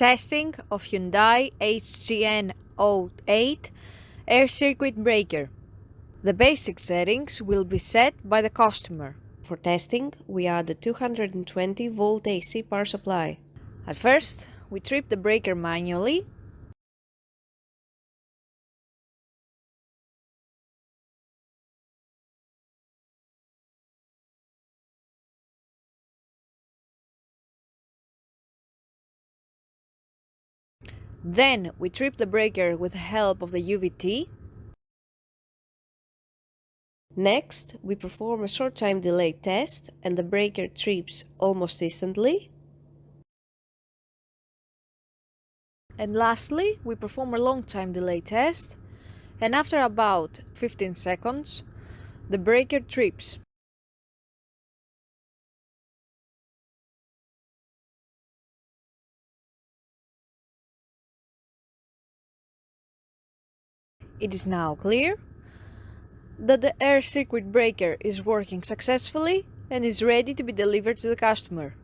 Testing of Hyundai HGN08 air circuit breaker. The basic settings will be set by the customer. For testing, we add a 220 volt AC power supply. At first, we trip the breaker manually. Then we trip the breaker with the help of the UVT. Next, we perform a short time delay test and the breaker trips almost instantly. And lastly, we perform a long time delay test, and after about 15 seconds, the breaker trips. It is now clear that the air circuit breaker is working successfully and is ready to be delivered to the customer.